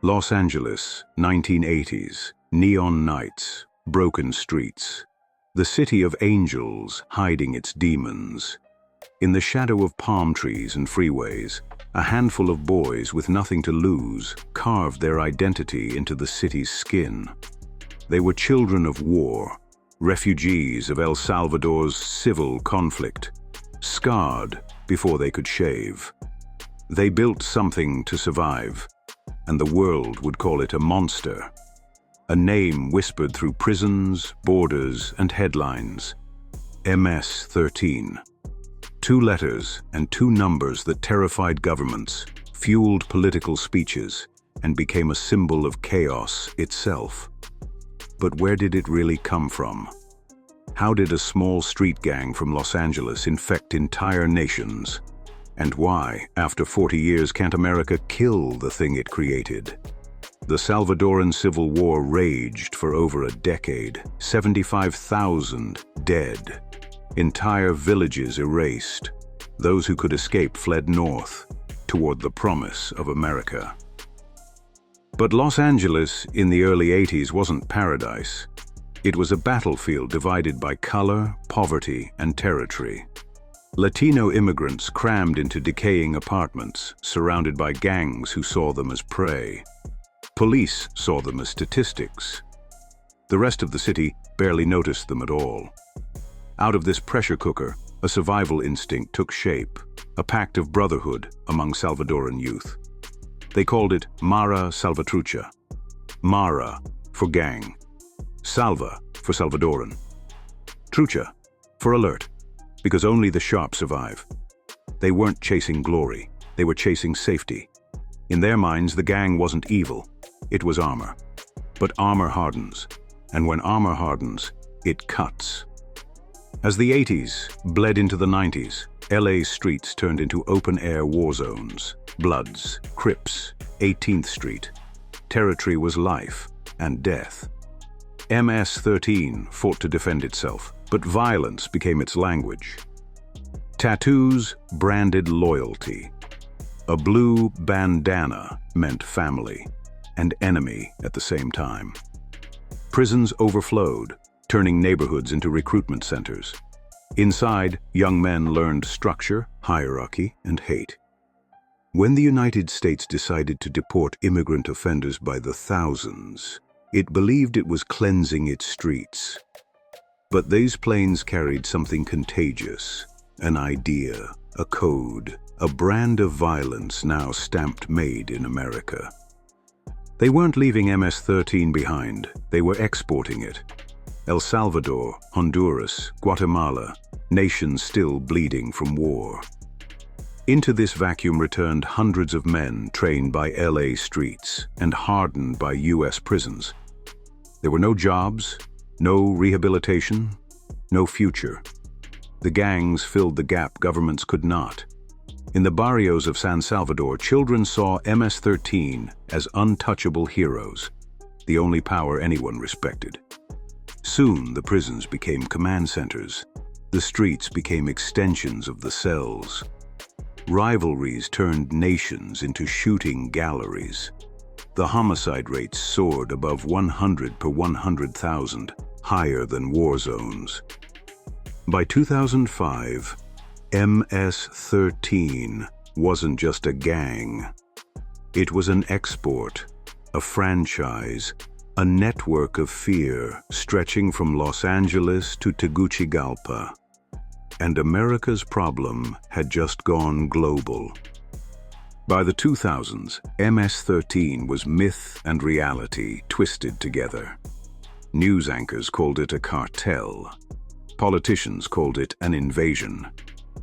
Los Angeles, 1980s, neon nights, broken streets. The city of angels hiding its demons. In the shadow of palm trees and freeways, a handful of boys with nothing to lose carved their identity into the city's skin. They were children of war, refugees of El Salvador's civil conflict, scarred before they could shave. They built something to survive, and the world would call it a monster. A name whispered through prisons, borders, and headlines. MS-13. 2 letters and 2 numbers that terrified governments, fueled political speeches, and became a symbol of chaos itself. But where did it really come from? How did a small street gang from Los Angeles infect entire nations? And why, after 40 years, can't America kill the thing it created? The Salvadoran Civil War raged for over a decade. 75,000 dead. Entire villages erased. Those who could escape fled north, toward the promise of America. But Los Angeles in the early 80s wasn't paradise. It was a battlefield divided by color, poverty, and territory. Latino immigrants crammed into decaying apartments, surrounded by gangs who saw them as prey. Police saw them as statistics. The rest of the city barely noticed them at all. Out of this pressure cooker, a survival instinct took shape, a pact of brotherhood among Salvadoran youth. They called it Mara Salvatrucha. Mara for gang, Salva for Salvadoran, Trucha for alert, because only the sharp survive. They weren't chasing glory, they were chasing safety. In their minds, the gang wasn't evil, it was armor. But armor hardens, and when armor hardens, it cuts. As the 80s bled into the 90s, LA's streets turned into open-air war zones. Bloods, Crips, 18th Street. Territory was life and death. MS-13 fought to defend itself, but violence became its language. Tattoos branded loyalty. A blue bandana meant family and enemy at the same time. Prisons overflowed, turning neighborhoods into recruitment centers. Inside, young men learned structure, hierarchy, and hate. When the United States decided to deport immigrant offenders by the thousands, it believed it was cleansing its streets. But these planes carried something contagious, an idea, a code, a brand of violence now stamped made in America. They weren't leaving MS-13 behind, they were exporting it. El Salvador, Honduras, Guatemala, nations still bleeding from war. Into this vacuum returned hundreds of men trained by LA streets and hardened by US prisons. There were no jobs, no rehabilitation, no future. The gangs filled the gap governments could not. In the barrios of San Salvador, children saw MS-13 as untouchable heroes, the only power anyone respected. Soon, the prisons became command centers. The streets became extensions of the cells. Rivalries turned nations into shooting galleries. The homicide rates soared above 100 per 100,000, higher than war zones. By 2005, MS-13 wasn't just a gang. It was an export, a franchise, a network of fear stretching from Los Angeles to Tegucigalpa. And America's problem had just gone global. By the 2000s, MS-13 was myth and reality twisted together. News anchors called it a cartel. Politicians called it an invasion.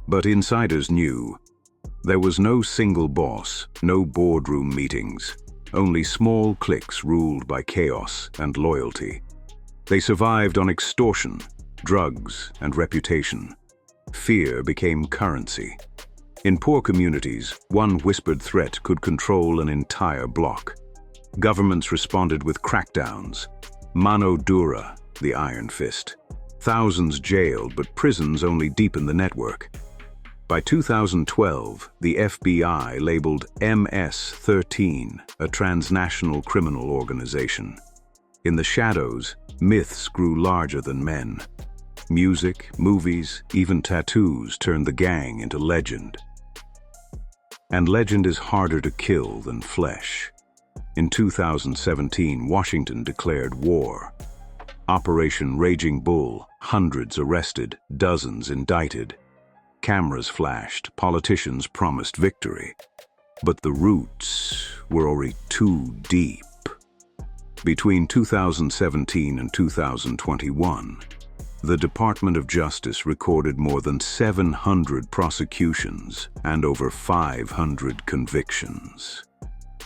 But insiders knew. There was no single boss, no boardroom meetings. Only small cliques ruled by chaos and loyalty. They survived on extortion, drugs, and reputation. Fear became currency. In poor communities, one whispered threat could control an entire block. Governments responded with crackdowns. Mano dura, the iron fist. Thousands jailed, but prisons only deepened the network. By 2012, the FBI labeled MS-13 a transnational criminal organization. In the shadows, myths grew larger than men. Music, movies, even tattoos turned the gang into legend. And legend is harder to kill than flesh. In 2017, Washington declared war. Operation Raging Bull, hundreds arrested, dozens indicted. Cameras flashed, politicians promised victory. But the roots were already too deep. Between 2017 and 2021, the Department of Justice recorded more than 700 prosecutions and over 500 convictions.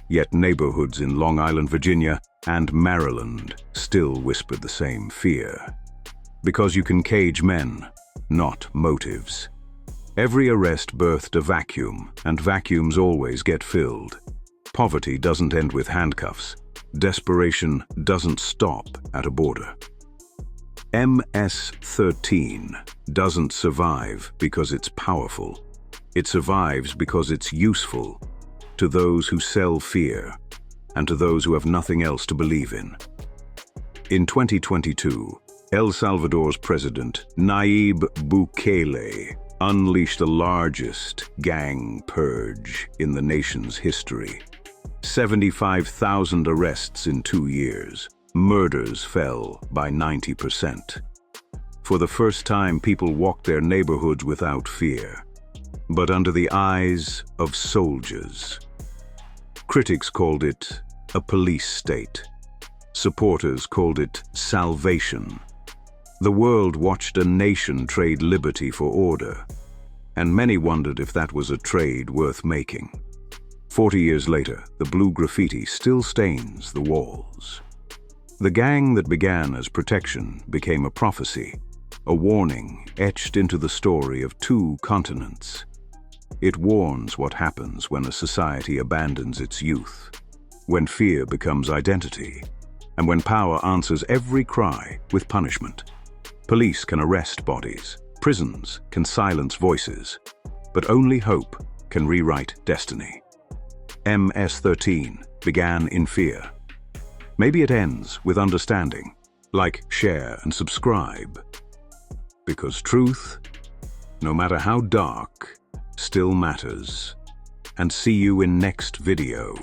Yet neighborhoods in Long Island, Virginia, and Maryland still whispered the same fear. Because you can cage men, not motives. Every arrest birthed a vacuum, and vacuums always get filled. Poverty doesn't end with handcuffs. Desperation doesn't stop at a border. MS-13 doesn't survive because it's powerful. It survives because it's useful to those who sell fear and to those who have nothing else to believe in. In 2022, El Salvador's president, Nayib Bukele, unleashed the largest gang purge in the nation's history. 75,000 arrests in 2 years. Murders fell by 90%. For the first time, people walked their neighborhoods without fear, but under the eyes of soldiers. Critics called it a police state. Supporters called it salvation. The world watched a nation trade liberty for order, and many wondered if that was a trade worth making. 40 years later, the blue graffiti still stains the walls. The gang that began as protection became a prophecy, a warning etched into the story of 2 continents. It warns what happens when a society abandons its youth, when fear becomes identity, and when power answers every cry with punishment. Police can arrest bodies, prisons can silence voices, but only hope can rewrite destiny. MS-13 began in fear. Maybe it ends with understanding. Like, share, and subscribe. Because truth, no matter how dark, still matters. And see you in next video.